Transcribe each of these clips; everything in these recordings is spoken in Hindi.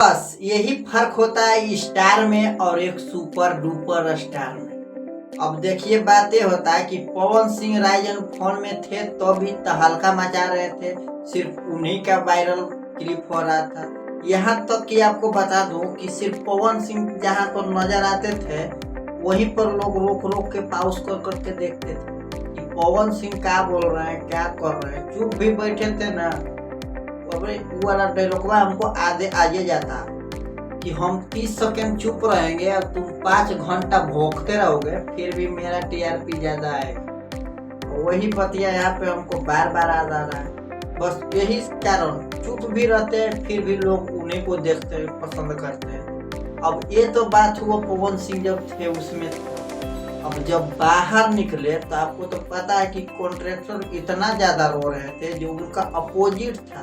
बस यही फर्क होता है स्टार में और एक सुपर डुपर स्टार में। अब देखिए बात ये होता है कि पवन सिंह राइजन फोन में थे तो भी तहलका मचा रहे थे, सिर्फ उन्हीं का वायरल क्लिप हो रहा था। यहाँ तक कि आपको बता दूं कि सिर्फ पवन सिंह जहाँ पर नजर आते थे वहीं पर लोग रोक रोक के पाउस कर करके देखते थे कि पवन सिंह क्या बोल रहे हैं, क्या कर रहे हैं। चुप भी बैठे थे ना, वो वाला डायलॉग हमको आगे जाता कि हम 30 सेकंड चुप रहेंगे और तुम 5 घंटा भौंकते रहोगे फिर भी मेरा टीआरपी ज्यादा आएगा। वही बतिया यहाँ पे हमको बार बार आ रहा है। बस यही कारण चुप भी रहते हैं फिर भी लोग उन्हीं को देखते हैं, पसंद करते हैं। अब ये तो बात हुआ पवन सिंह जब थे उसमें था। अब जब बाहर निकले तो आपको तो पता है कि कॉन्ट्रैक्टर इतना ज्यादा रो रहे थे जो उनका अपोजिट था।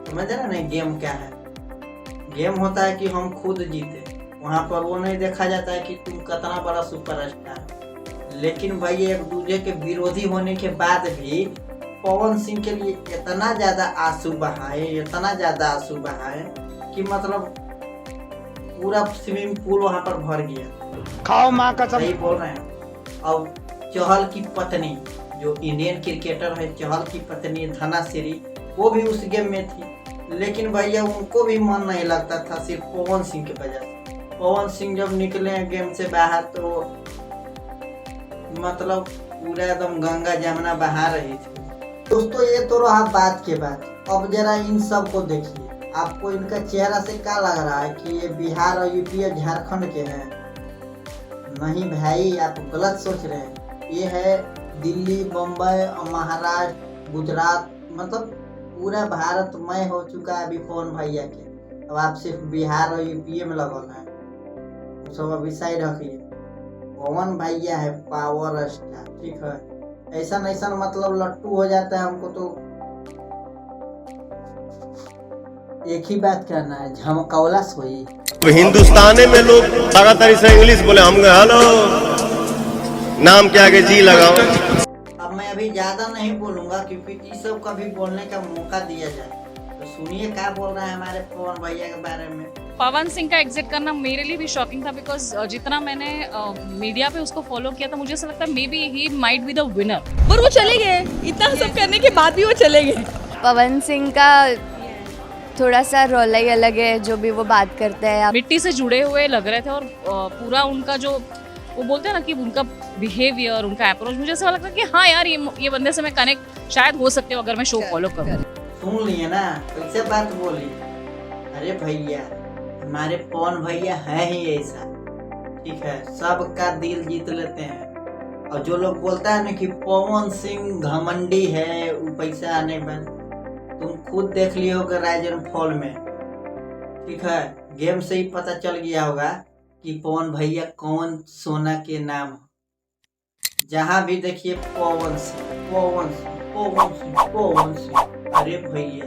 समझ रहे ना गेम क्या है? गेम होता है कि हम खुद जीते, वहाँ पर वो नहीं देखा जाता है कि तुम कितना बड़ा सुपरस्टार। लेकिन भाई एक दूसरे के विरोधी होने के बाद भी पवन सिंह के लिए इतना ज्यादा आंसू बहाए कि मतलब पूरा स्विमिंग पूल वहाँ पर भर गया। खाओ माँ कसम। सही बोल रहे हैं। अब चहल की पत्नी जो इंडियन क्रिकेटर है, चहल की पत्नी धनाश्री, वो भी उस गेम में थी। लेकिन भैया उनको भी मन नहीं लगता था सिर्फ पवन सिंह की वजह से। पवन सिंह जब निकले गेम से बाहर तो मतलब पूरा एकदम गंगा जमुना बहा रही थी। दोस्तों ये तो रहा बात के बाद। अब जरा इन सब को देखिए, आपको इनका चेहरा से क्या लग रहा है कि ये बिहार और यूपी और झारखंड के हैं? नहीं भाई, आप गलत सोच रहे हैं। ये है दिल्ली, मुंबई, महाराष्ट्र, गुजरात, मतलब पूरा भारतमय हो चुका है अभी पवन भैया के। अब आप सिर्फ बिहार और यूपी में लगल है, सब अभी साइड रखिए। पवन भैया है पावर स्टार, ठीक है। ऐसा मतलब लट्टू हो जाता है हमको तो एक ही बात कहना है, झमकौला सोई। तो हिंदुस्तानी में लोग लगातार से इंग्लिश बोले, हम हेलो नाम के आगे जी लगाओ। अब मैं अभी ज्यादा नहीं बोलूंगा क्योंकि इस सब का भी बोलने का मौका दिया जाए। तो सुनिए क्या बोल रहा है हमारे पवन भैया के बारे में। पवन सिंह का एग्जिट करना मेरे लिए भी शॉकिंग था, बिकॉज जितना मैंने मीडिया पे उसको फॉलो किया था मुझे ऐसा लगता है may be he might be the winner, पर वो चले गए। इतना सब करने के बाद भी वो चले गए। पवन सिंह का थोड़ा सा रौला ही अलग है, जो भी वो बात करते हैं। मिट्टी से जुड़े हुए लग रहे थे और पूरा उनका जो वो बोलते हैं ना कि उनका बिहेवियर, उनका अप्रोच, मुझे ऐसा लगता है कि हाँ यार ये बंदे से मैं कनेक्ट शायद हो सकते हो अगर मैं शो फॉलो करूँ। सुन लिए ना, कैसे बात बोली। अरे भैया हमारे पवन भैया है ही ऐसा, ठीक है, सबका दिल जीत लेते हैं। और जो लोग बोलता है ना कि पवन सिंह घमंडी है, वो पैसा आने पर, तुम खुद देख लिए होगा राइजन फॉल में, ठीक है। गेम से ही पता चल गया होगा कि पवन भैया कौन सोना के नाम। जहाँ भी देखिए पवन सिंह, पवन सिंह, पवन सिंह, पवन सिंह। अरे भैया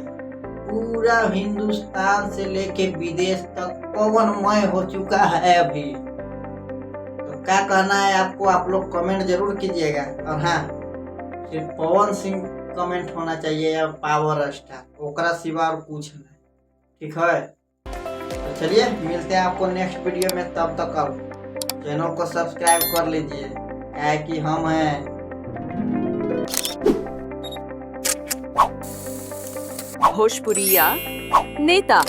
पूरा हिंदुस्तान से लेके विदेश तक पवनमय हो चुका है अभी। तो क्या कहना है आपको, आप लोग कमेंट जरूर कीजिएगा। और हाँ, सिर्फ पवन सिंह कमेंट होना चाहिए या पावर स्टार, ओकरा सिवा और कुछ नहीं, ठीक है। तो चलिए मिलते हैं आपको नेक्स्ट वीडियो में। तब तक चैनल को सब्सक्राइब कर लीजिए, क्या है कि हम हैं भोजपुरिया नेता।